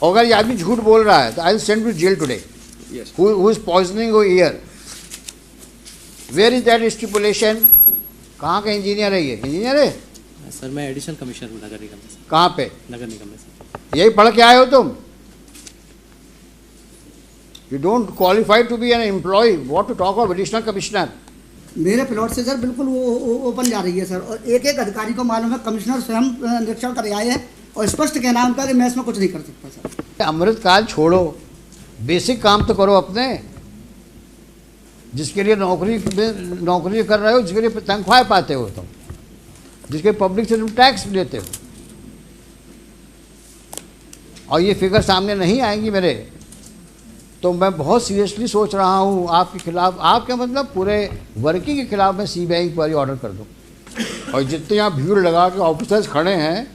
अगर ये आदमी झूठ बोल रहा है तो I will send to jail today. Yes. Who is poisoning your ear? Where is that stipulation? कहाँ का इंजीनियर है ये? इंजीनियर है? सर मैं एडिशनल कमिश्नर हूँ नगर निगम में. कहाँ पे? नगर निगम में सर. यही पढ़ के आए हो तुम? You don't qualify to be an employee. What to talk of additional commissioner? मेरे प्लॉट से सर बिल्कुल वो ओपन जा रही है सर, और एक एक अधिकारी को मालूम है, कमिश्नर स्वयं निरीक्षण कर आए हैं और स्पष्ट कहना है उनका कि मैं इसमें कुछ नहीं कर सकता सर. अमृतकाल छोड़ो, बेसिक काम तो करो अपने, जिसके लिए नौकरी कर रहे हो, जिसके लिए तनख्वाह पाते हो तुम, जिसके पब्लिक से तुम टैक्स लेते हो, और ये फिगर सामने नहीं आएंगी मेरे, तो मैं बहुत सीरियसली सोच रहा हूँ आपके खिलाफ, आपके मतलब पूरे वर्किंग के खिलाफ मैं सीबीआई इंक्वायरी ऑर्डर कर दूँ. और जितने यहाँ भीड़ लगा के ऑफिसर्स खड़े हैं,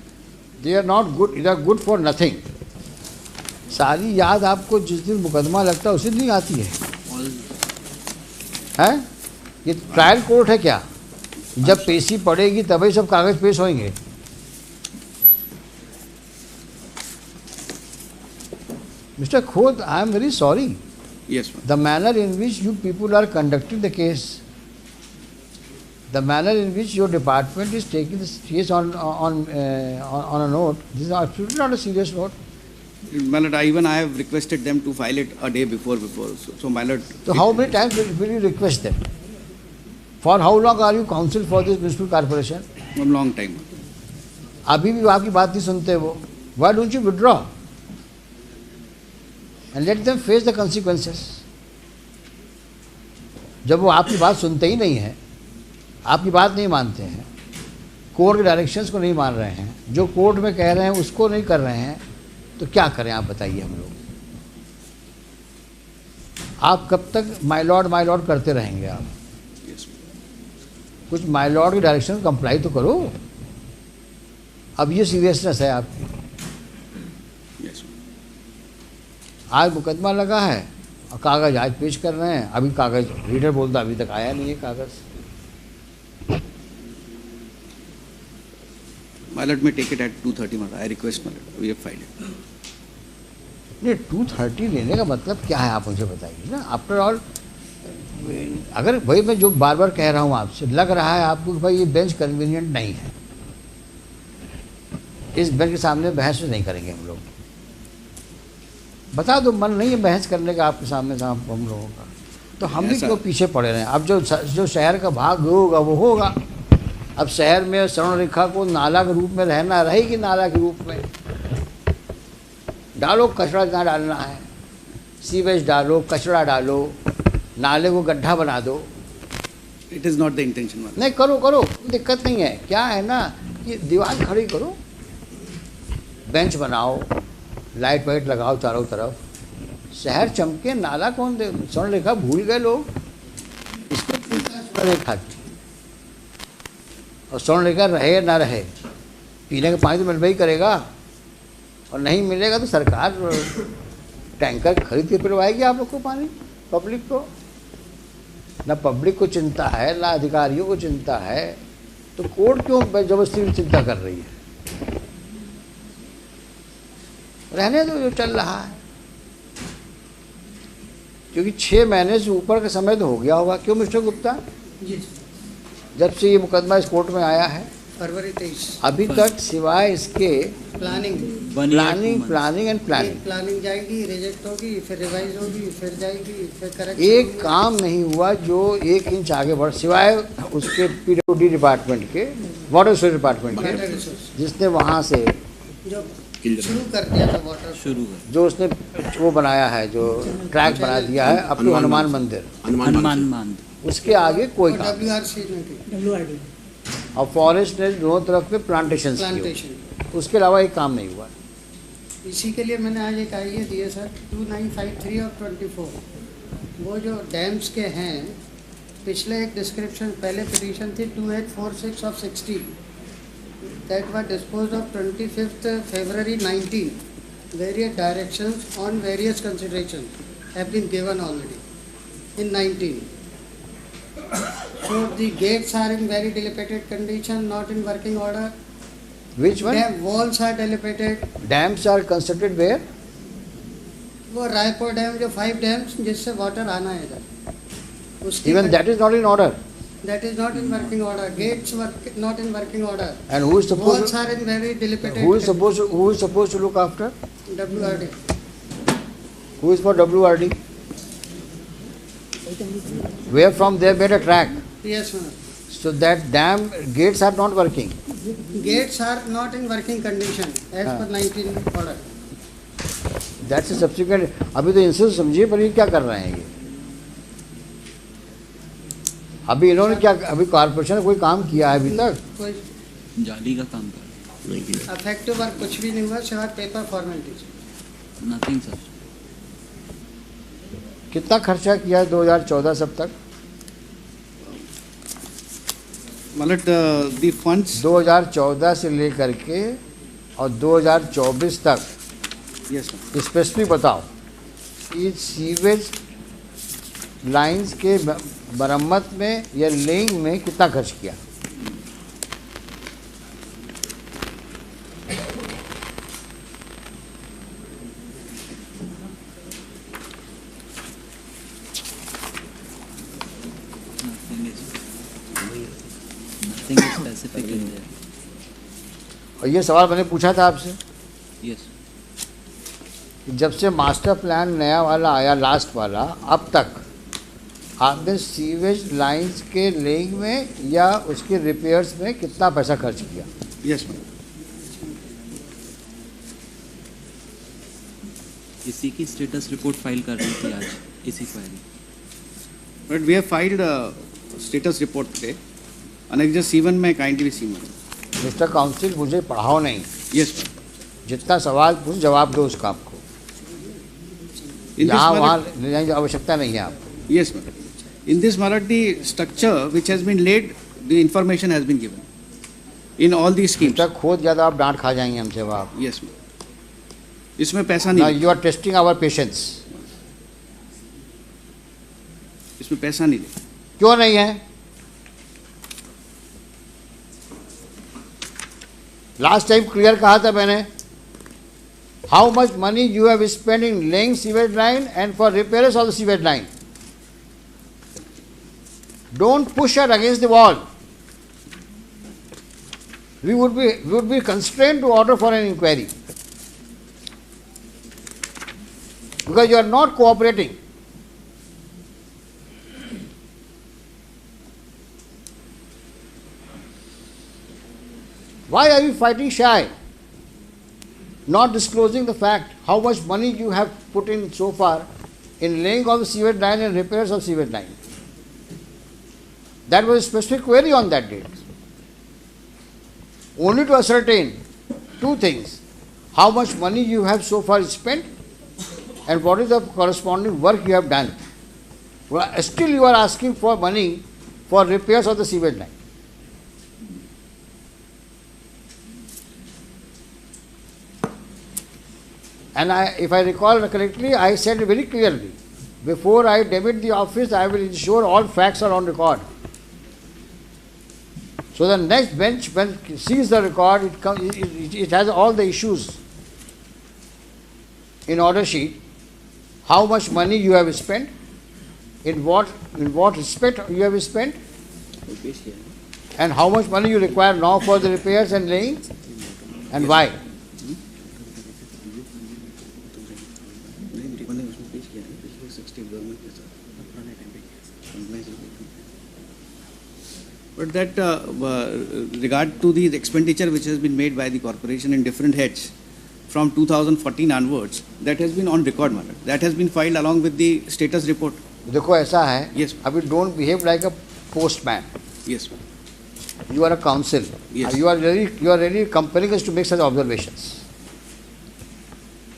they are not good, they are good for nothing. सारी याद आपको जिस दिन मुकदमा लगता है उसी दिन आती है. हैं? ये ट्रायल कोर्ट है क्या? जब पेशी पड़ेगी तभी सब कागज पेश होंगे. Mr. Khod, I am very sorry. Yes, ma'am. The manner in which you people are conducting the case, the manner in which your department is taking this case on a note, this is absolutely not a serious note. My lord, I have requested them to file it a day before. So my lord. So how many times will you request them? For how long are you counsel for this municipal corporation? A long time. अभी भी आपकी बात नहीं सुनते वो. Why don't you withdraw? And let them face the consequences. जब वो आपकी बात सुनते ही नहीं हैं, आपकी बात नहीं मानते हैं, कोर्ट के डायरेक्शंस को नहीं मान रहे हैं, जो कोर्ट में कह रहे हैं उसको नहीं कर रहे हैं, तो क्या करें आप बताइए हम लोग. आप कब तक माय लॉर्ड करते रहेंगे आप? कुछ माय लॉर्ड की डायरेक्शन कंप्लाई तो करो. अब ये सीरियसनेस है आपकी. आज मुकदमा लगा है और कागज आज पेश कर रहे हैं. अभी कागज रीडर बोलता अभी तक आया नहीं है कागज. My lord may take it at 2:30. I request my lord. We have filed it. नहीं 2:30 लेने का मतलब क्या है आप मुझे बताइए ना. आफ्टर ऑल अगर भाई मैं जो बार बार कह रहा हूँ आपसे, लग रहा है आपको कि भाई ये बेंच कन्वीनियंट नहीं है, इस बेंच के सामने बहस नहीं करेंगे हम लोग. बता दो मन नहीं है बहस करने का आपके सामने हम लोगों का, तो हम भी क्यों पीछे पड़े रहे हैं. अब जो शहर का भाग होगा वो होगा. अब शहर में स्वर्ण रेखा को नाला के रूप में रहना रहेगी, नाला के रूप में डालो, कचरा जहाँ डालना है, सीवेज डालो, कचरा डालो, नाले को गड्ढा बना दो. It is not the intention. नहीं करो, दिक्कत नहीं है. क्या है ना, ये दीवार खड़ी करो, बेंच बनाओ, लाइट वाइट लगाओ चारों तरफ, शहर चमके. नाला कौन दे, स्वर्ण रेखा भूल गए लोग, इसको स्वर्ण रेखा की. और स्वर्ण रेखा रहे ना रहे, पीने का पानी तो मिलना ही करेगा, और नहीं मिलेगा तो सरकार टैंकर खरीद के पिलवाएगी आप लोग को पानी, पब्लिक को. ना पब्लिक को चिंता है, ना अधिकारियों को चिंता है, तो कोर्ट क्यों जबरदस्ती चिंता कर रही है. रहने दो जो चल रहा है, क्योंकि 6 महीने से ऊपर का समय तो हो गया होगा. क्यों मिस्टर गुप्ता? जी. जब से ये मुकदमा इस कोर्ट में आया है फरवरी 23 अभी तक सिवाय इसके प्लानिंग एंड प्लानिंग जाएगी, रिजेक्ट होगी, फिर रिवाइज होगी, फिर जाएगी, फिर करेक्ट. एक काम नहीं हुआ जो 1 इंच आगे बढ़, सिवाय उसके पीडब्ल्यूडी डिपार्टमेंट के, वाटर रिसोर्स डिपार्टमेंट के, जिसने वहाँ से जो शुरू कर दिया था वाटर, जो उसने वो बनाया है, जो ट्रैक बना दिया है अप टू हनुमान मंदिर, उसके आगे कोई काम. WRD और फॉरेस्ट ने दोनों तरफ में प्लांटेशन किए, उसके अलावा एक काम नहीं हुआ. इसी के लिए मैंने आज एक आइडिया दिया सर, 2953 और 24 वो जो डैम्स के हैं, पिछले एक डिस्क्रिप्शन, पहले पिटीशन थी 2846 of 60 that were disposed of 25th February 19. Various directions on various considerations have been given already in 19. So the gates are in very dilapidated condition, not in working order. Which one? Walls are dilapidated. Dams are constructed where? वो Raipur dam जो 5 dams जिससे water आना है इधर, उसकी Even that is not in order. that is not in working order. Gates were not in working order. And who is Walls supposed are in very dilapidated. who is supposed to look after? WRD. Who is for WRD? Where from they made a track. Yes, ma'am. So that dam gates are not working. Gates are not in working condition as per 19 order. That's a subsequent. अभी तो इनसे समझिए पर ये क्या कर रहे हैं ये? अभी इन्होंने क्या, अभी कॉर्पोरेशन ने कोई काम किया है अभी तक? कोई जाली का काम कर अफेक्टिव वर्क कुछ भी नहीं हुआ सिवाय पेपर फॉर्मेलिटीज। Nothing sir. कितना खर्चा किया है 2014 सब तक? मतलब the funds, 2014 से लेकर के और 2024 तक yes sir, स्पेसिफिक बताओ कि सीवेज लाइंस के मरम्मत में या लेइंग में कितना खर्च किया? Nothing specific in their. और ये सवाल मैंने पूछा था आपसे यस। कि जब से मास्टर प्लान नया वाला आया, लास्ट वाला, अब तक आपने सीवेज लाइंस के लेइंग में या उसके रिपेयर्स में कितना पैसा खर्च किया? yes ma'am. इसी की स्टेटस रिपोर्ट फाइल कर रही थी आज इसी query. But we have filed a status report today. Annexure C1 में kindly see ma'am. Mister council, मुझे पढ़ाओ नहीं, Yes ma'am. जितना सवाल पूछ जवाब दो उसका आपको। In this यहाँ matter, वहाँ ले जाने की आवश्यकता नहीं है आपको। yes ma'am. In this matter, the structure which has been laid, the information has been given. In all these schemes. जब तक खोद ज़्यादा आप डांट खा जाएंगे हमसे आप। Yes ma'am. इसमें पैसा Now नहीं, you are testing our patience. इसमें पैसा नहीं दे। क्यों नहीं है? लास्ट टाइम क्लियर कहा था मैंने, how much money you have spend in laying sewage line and for repairs of the sewage line. Don't push her against the wall. We would be constrained to order for an inquiry because you are not cooperating. Why are you fighting shy? Not disclosing the fact how much money you have put in so far in laying of the sewage line and repairs of sewage line. That was a specific query on that date. Only to ascertain two things: how much money you have so far spent and what is the corresponding work you have done. Well, still you are asking for money for repairs of the sewage line. And if I recall correctly, I said very clearly, before I demit the office, I will ensure all facts are on record. So the next bench, when it sees the record, it has all the issues in order sheet. How much money you have spent, in what respect you have spent, and how much money you require now for the repairs and laying, and why. But that regard to the expenditure which has been made by the corporation in different heads from 2014 onwards, that has been on record matter. That has been filed along with the status report. देखो ऐसा है, Yes. अभी don't behave like a postman. Yes. You are a counsel. Yes. You are really compelling us to make such observations.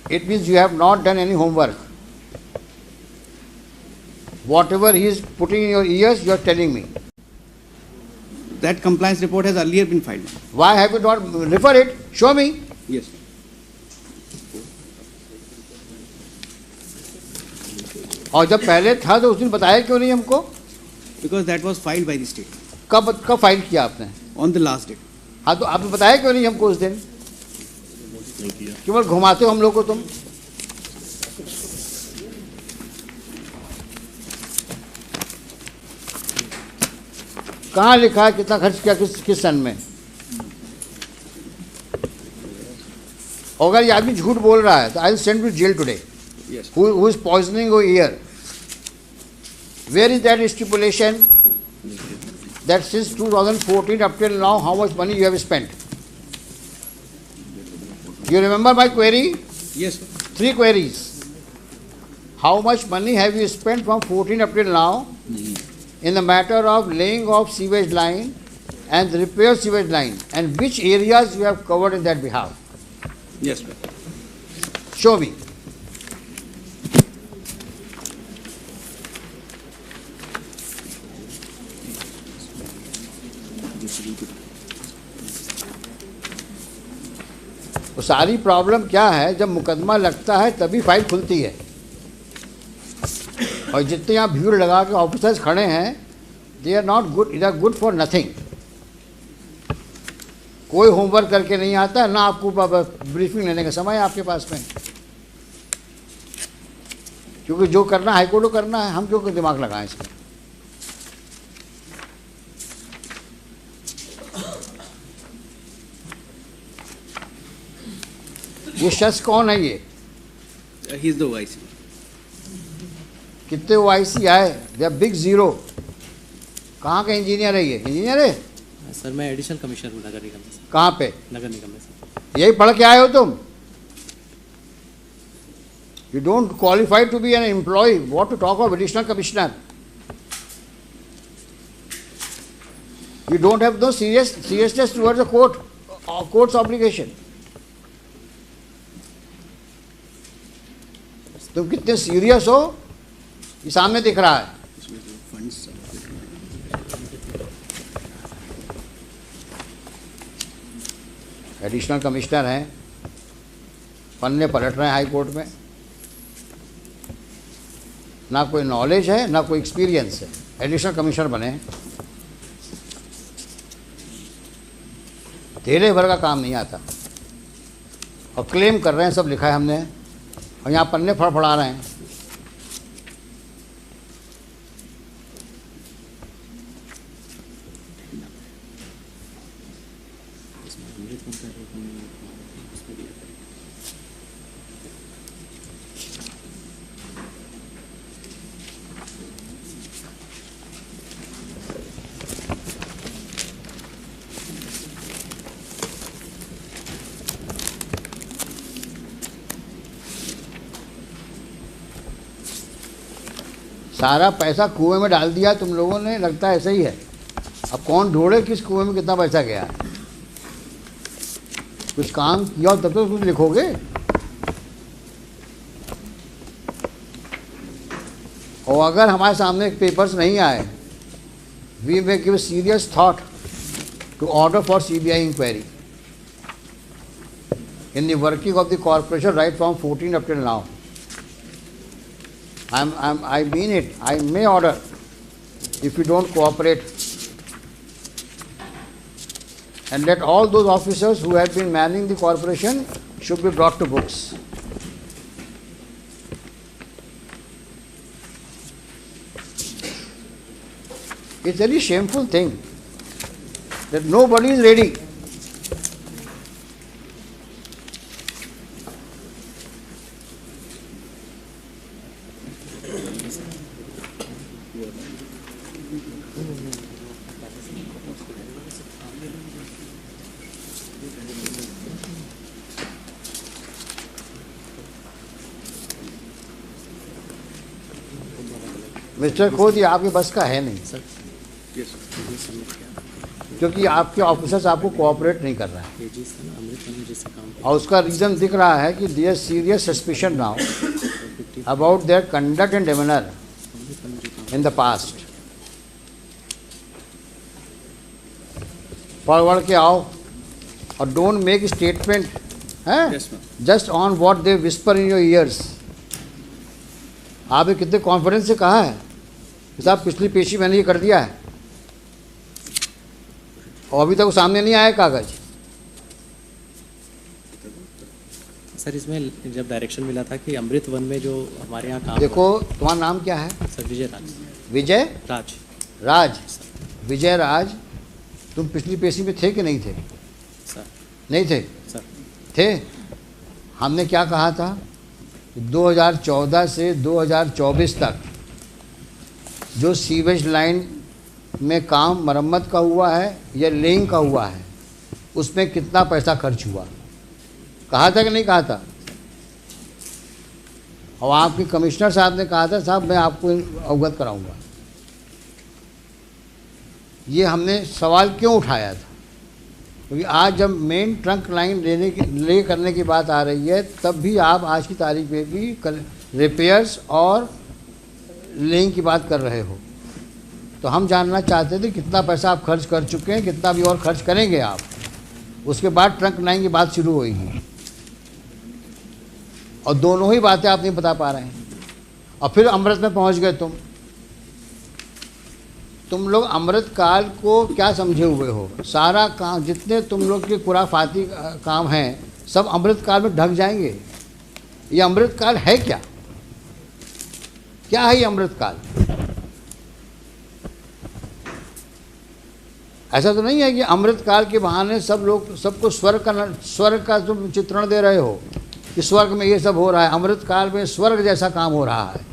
It means you have not done any homework. Whatever he is putting in your ears, you are telling me. That compliance report has earlier been filed. Why have you not refer it? Show me. Yes. और जब पहले था तो उस दिन बताया क्यों नहीं हमको? Because that was filed by the state कब फाइल किया आपने? on the last date. हाँ तो आपने बताया क्यों नहीं हमको उस दिन? केवल घुमाते हो हम लोग को तुम. कहाँ लिखा है कितना खर्च किया किस सन में? अगर ये आदमी झूठ बोल रहा है तो I will send to jail today. Yes. Who is poisoning your ear? Where is that stipulation that since 2014 up till now how much money you have spent? You remember my query? Yes, sir. 3 queries. How much money have you spent from 14 up till now in the matter of laying of sewage line and repair sewage line, and which areas you have covered in that behalf? Yes, sir. Show me. तो सारी problem क्या है, जब मुकदमा लगता है तभी file खुलती है. और जितने यहाँ भीड़ लगा के ऑफिसर्स खड़े हैं, they are not good, they are good for nothing. कोई होमवर्क करके नहीं आता, ना आपको ब्रीफिंग लेने का समय है आपके पास में, क्योंकि जो करना हाई कोर्ट को करना है. हम क्यों दिमाग लगाएं इसमें? ये शख्स कौन है? ये He is the OIC. कितने OIC आए? They are big zero. कहाँ का इंजीनियर है ये? इंजीनियर है? सर मैं एडिशनल कमिश्नर हूँ नगर निगम में. कहाँ पे? नगर निगम में सर. यही पढ़ के आए हो तुम? You don't qualify to be an employee. What to talk of additional commissioner? You don't have no seriousness towards the court's obligation. तुम कितने सीरियस हो ये सामने दिख रहा है. एडिशनल कमिश्नर हैं, पन्ने पलट रहे हैं हाई कोर्ट में. ना कोई नॉलेज है ना कोई एक्सपीरियंस है, एडिशनल कमिश्नर बने. तेरे भर का काम नहीं आता और क्लेम कर रहे हैं सब लिखा है हमने, और यहाँ पन्ने फड़फड़ा रहे हैं. सारा पैसा कुएं में डाल दिया तुम लोगों ने, लगता है ऐसा ही है. अब कौन ढूंढे किस कुएं में कितना पैसा गया है? कुछ काम किया तब तो कुछ लिखोगे. और अगर हमारे सामने पेपर्स नहीं आए, we may give serious thought to order for CBI inquiry in the working of the corporation right from 14 up till now. I mean it. I may order if you don't cooperate, and let all those officers who have been manning the corporation should be brought to books. It's a very shameful thing that nobody is ready. Mister खोद, ये आपके बस का है नहीं sir, क्योंकि आपके officers आपको कोऑपरेट नहीं कर रहे हैं. और उसका रीज़न दिख रहा है कि their serious suspicion now about their conduct and demeanour in the past. Forward के आओ और don't make statement just on what they whisper in your ears. आपने कितने कॉन्फिडेंस से कहा है कि साहब पिछली पेशी मैंने ये कर दिया है, और अभी तक सामने नहीं आया कागज. सर इसमें जब डायरेक्शन मिला था कि अमृत वन में जो हमारे यहाँ काम. देखो तुम्हारा नाम क्या है? सर विजय राज. विजय राज. राज. विजय राज, तुम पिछली पेशी में थे कि नहीं थे? सर नहीं थे? सर थे। हमने क्या कहा था कि 2014 से 2024 तक जो सीवेज लाइन में काम मरम्मत का हुआ है या लेइंग का हुआ है, उसमें कितना पैसा खर्च हुआ, कहा था कि नहीं कहा था? और आपके कमिश्नर साहब ने कहा था साहब मैं आपको अवगत कराऊंगा। ये हमने सवाल क्यों उठाया था? क्योंकि आज जब मेन ट्रंक लाइन ले करने की बात आ रही है, तब भी आप आज की तारीख में भी रिपेयर्स और लेइंग की बात कर रहे हो। तो हम जानना चाहते थे कितना पैसा आप खर्च कर चुके हैं, कितना भी और खर्च करेंगे आप। उसके बाद ट्रंक लाइन की बात शुरू होगी, और दोनों ही बातें आप नहीं बता पा रहे हैं। और फिर अमृत में पहुंच गए तुम लोग अमृत काल को क्या समझे हुए हो? सारा काम, जितने तुम लोग के खुराफाती काम हैं, सब अमृत काल में ढक जाएंगे। ये अमृत काल है क्या? क्या है ये अमृत काल? ऐसा तो नहीं है कि अमृत काल के बहाने सब लोग सबको स्वर्ग का तुम चित्रण दे रहे हो कि स्वर्ग में ये सब हो रहा है। अमृत काल में स्वर्ग जैसा काम हो रहा है।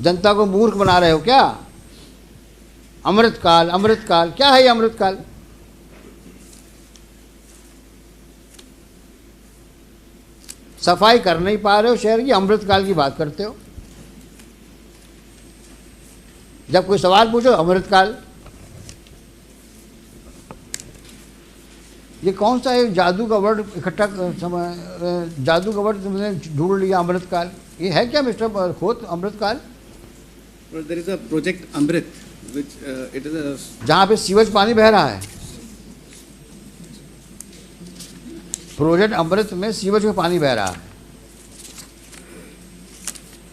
जनता को मूर्ख बना रहे हो क्या? अमृत काल क्या है ये अमृत काल? सफाई कर नहीं पा रहे हो शहर की, अमृत काल की बात करते हो। जब कोई सवाल पूछो अमृत काल। ये कौन सा एक जादू का वर्ड इकट्ठा जादू का वर्ड तुमने ढूंढ लिया, अमृत काल? ये है क्या मिस्टर खोत अमृत काल? There is a project Amrit, which it is a जहाँ पे सीवेज पानी बह रहा है, प्रोजेक्ट अमृत में सीवेज में पानी बह रहा है।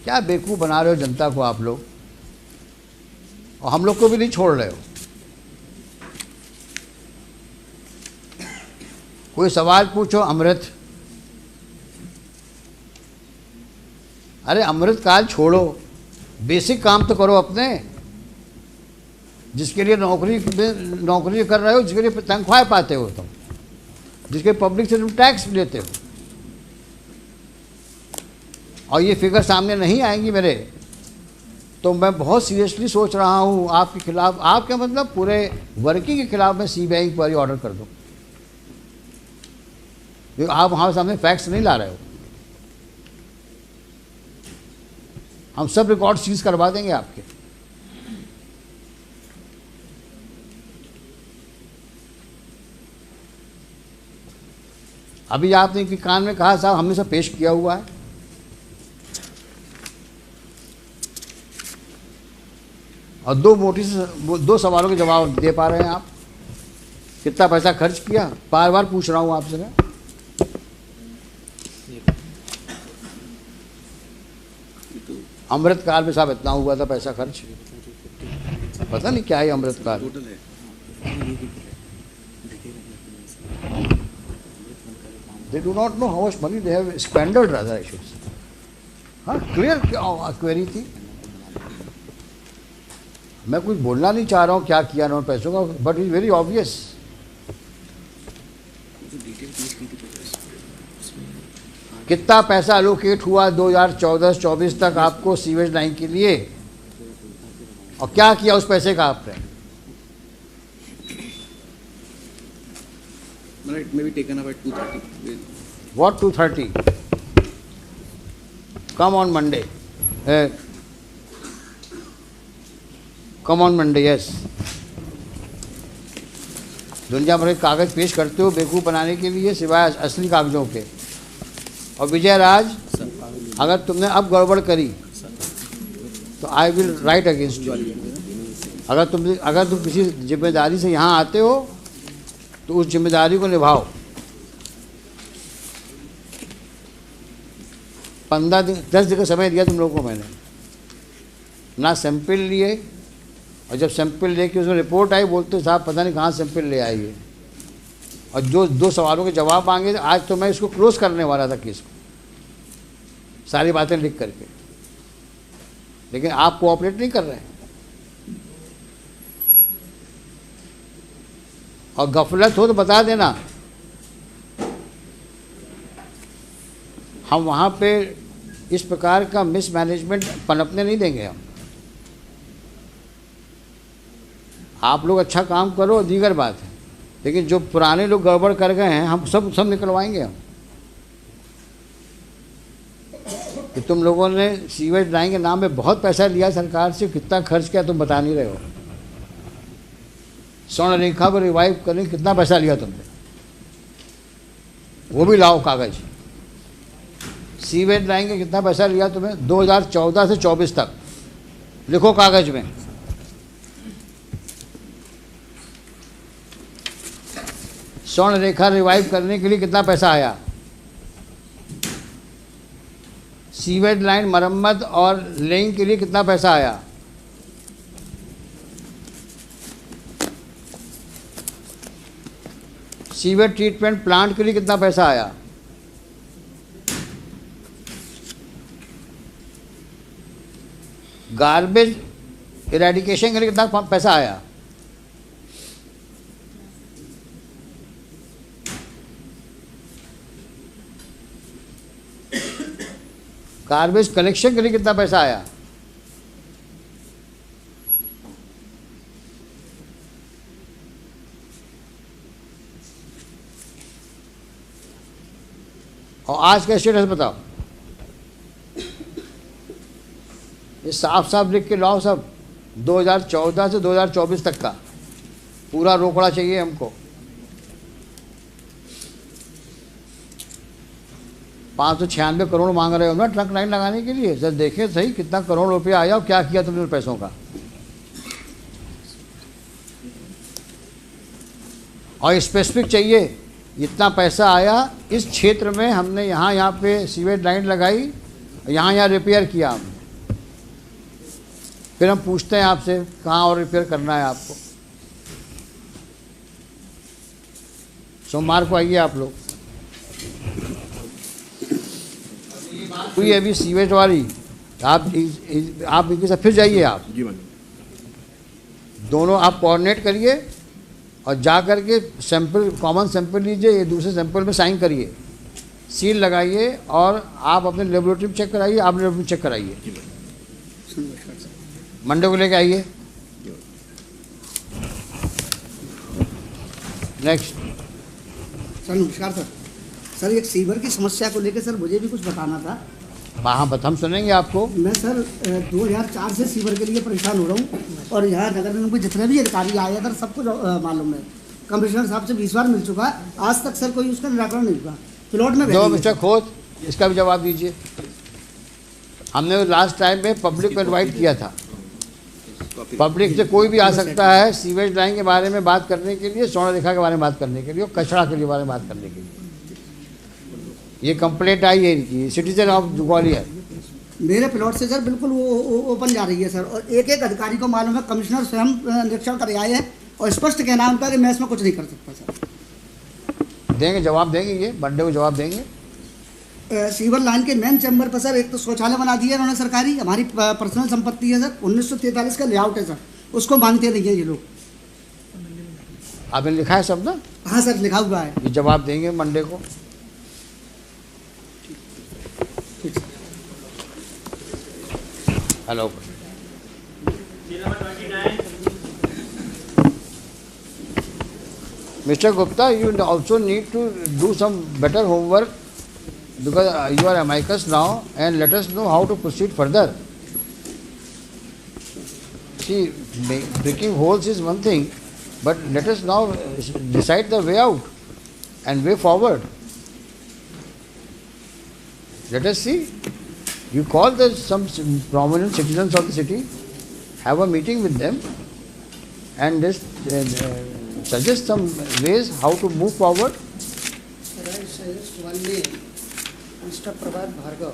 क्या बेवकूफ़ बना रहे हो जनता को आप लोग, और हम लोग को भी नहीं छोड़ रहे हो। कोई सवाल पूछो अमृत, अरे अमृत काल छोड़ो, बेसिक काम तो करो अपने। जिसके लिए नौकरी कर रहे हो, जिसके लिए तनख्वाह पाते हो तुम, जिसके पब्लिक से तुम टैक्स लेते हो, और ये फिगर सामने नहीं आएंगी मेरे, तो मैं बहुत सीरियसली सोच रहा हूँ आपके खिलाफ, आपके मतलब पूरे वर्किंग के खिलाफ मैं सी बैंक पर ऑर्डर कर दूँ। क्योंकि आप हमारे सामने फैक्ट्स नहीं ला रहे हो। हम सब रिकॉर्ड सीज करवा देंगे आपके। अभी आपने कि कान में कहा साहब हमने सब पेश किया हुआ है, और दो सवालों के जवाब दे पा रहे हैं आप। कितना पैसा खर्च किया, बार बार पूछ रहा हूं आपसे मैं। अमृत काल में साहब इतना हुआ था पैसा खर्च, पता नहीं क्या है अमृत काल। total है। They do not know how much money they have squandered, rather I should say. हाँ, क्लियर क्वेरी थी। मैं कुछ बोलना नहीं चाह रहा हूँ क्या किया ना पैसों का, बट इज वेरी ऑब्वियस। कितना पैसा एलोकेट हुआ 2014-24 तक आपको सीवेज लाइन के लिए, और क्या किया उस पैसे का आपने? It may be taken up at 2:30. What 2:30? Come on Monday. Come on Monday, yes. दुनिया भर के कागज पेश करते हो बेवकूफ़ बनाने के लिए, सिवाय असली कागजों के। और विजय राज, अगर तुमने अब गड़बड़ करी तो I will write against you. अगर तुम किसी जिम्मेदारी से यहाँ आते हो तो उस जिम्मेदारी को निभाओ। 15 दिन 10 दिन का समय दिया तुम लोगों को मैंने, ना सैंपल लिए, और जब सैंपल लेके उसमें रिपोर्ट आई बोलते साहब पता नहीं कहाँ सैंपल ले आइए, और जो 2 सवालों के जवाब मांगे। आज तो मैं इसको क्लोज करने वाला था केस को, सारी बातें लिख करके, लेकिन आप कोऑपरेट नहीं कर रहे हैं। और गफलत हो तो बता देना, हम वहाँ पे इस प्रकार का मिसमैनेजमेंट पनपने नहीं देंगे हम। आप लोग अच्छा काम करो दीगर बात है, लेकिन जो पुराने लोग गड़बड़ कर गए हैं हम सब निकलवाएंगे हम। कि तुम लोगों ने सीवेज लाइन के नाम पे बहुत पैसा लिया सरकार से, कितना खर्च किया तुम बता नहीं रहे हो। स्वर्ण रेखा को रिवाइव करने कितना पैसा लिया तुमने, वो भी लाओ कागज। सीवेज लाइन के कितना पैसा लिया तुम्हें 2014 से 24 तक, लिखो कागज में। स्वर्ण रेखा रिवाइव करने के लिए कितना पैसा आया, सीवेज लाइन मरम्मत और लेइंग के लिए कितना पैसा आया, सीवेज ट्रीटमेंट प्लांट के लिए कितना पैसा आया, गार्बेज इरेडिकेशन के लिए कितना पैसा आया, गार्बेज कलेक्शन के लिए कितना पैसा आया, और आज का स्टेटस बताओ। ये साफ साफ लिख के लाओ सब, 2014 से 2024 तक का पूरा रोकड़ा चाहिए हमको। 596 करोड़ मांग रहे हो ना ट्रक लाइन लगाने के लिए, सर देखें सही कितना करोड़ रुपया आया और क्या किया तुमने पैसों का। और स्पेसिफिक चाहिए, इतना पैसा आया इस क्षेत्र में, हमने यहाँ पे सीवेज लाइन लगाई, यहाँ रिपेयर किया हमने। फिर हम पूछते हैं आपसे कहाँ और रिपेयर करना है आपको। सोमवार को आइए आप लोग। हुई अभी सीवेज वाली, आप इनके साथ फिर जाइए, आप दोनों आप कोऑर्डिनेट करिए और जा कर के सैंपल, कॉमन सैंपल लीजिए, ये दूसरे सैंपल में साइन करिए, सील लगाइए और आप अपने लेबोरेटरी में चेक कराइए, आप लेबोरेटरी में चेक कराइए। मंडे को लेके आइए। नेक्स्ट। सर नमस्कार सर। सर एक सीवर की समस्या को लेकर सर मुझे भी कुछ बताना था। हाँ हम सुनेंगे आपको। मैं सर 2004 से सीवर के लिए परेशान हो रहा हूँ और यहाँ नगर निगम के जितने भी अधिकारी आए सर सब कुछ मालूम है। कमिश्नर साहब से 20 बार मिल चुका, आज तक सर कोई उसका निराकरण नहीं हुआ। प्लॉट में जो मिस्टर खोत, इसका भी जवाब दीजिए। हमने लास्ट टाइम में पब्लिक को इन्वाइट किया था, पब्लिक से कोई भी आ सकता है सीवेज लाइन के बारे में बात करने के लिए, स्वर्ण रेखा के बारे में बात करने के लिए और कचरा के लिए बारे में बात करने के लिए। ये कंप्लेंट आई है इनकी, सिटीजन ऑफ ग्वालियर। मेरे प्लॉट से सर बिल्कुल वो ओपन जा रही है सर, और एक एक अधिकारी को मालूम है, कमिश्नर स्वयं निरीक्षण कर आए हैं और स्पष्ट कहना है उनका कि मैं इसमें कुछ नहीं कर सकता सर। देंगे, जवाब देंगे, ये मंडे को जवाब देंगे। सीवर लाइन के मेन चैम्बर पर सर एक तो शौचालय बना दिया उन्होंने सरकारी, हमारी पर्सनल संपत्ति है सर, 1943 का लेआउट है सर, उसको मानते नहीं है ये लोग। आपने लिखा है सब ना? हाँ सर लिखा हुआ है। ये जवाब देंगे मंडे को। Hello. Mr. Gupta, you also need to do some better homework because you are amicus now, and let us know how to proceed further. See, breaking holes is one thing, but let us now decide the way out and way forward. Let us see. You call some prominent citizens of the city, have a meeting with them, and just suggest some ways how to move forward. Sir, I suggest one name, Mr. Prabhat Bhargav.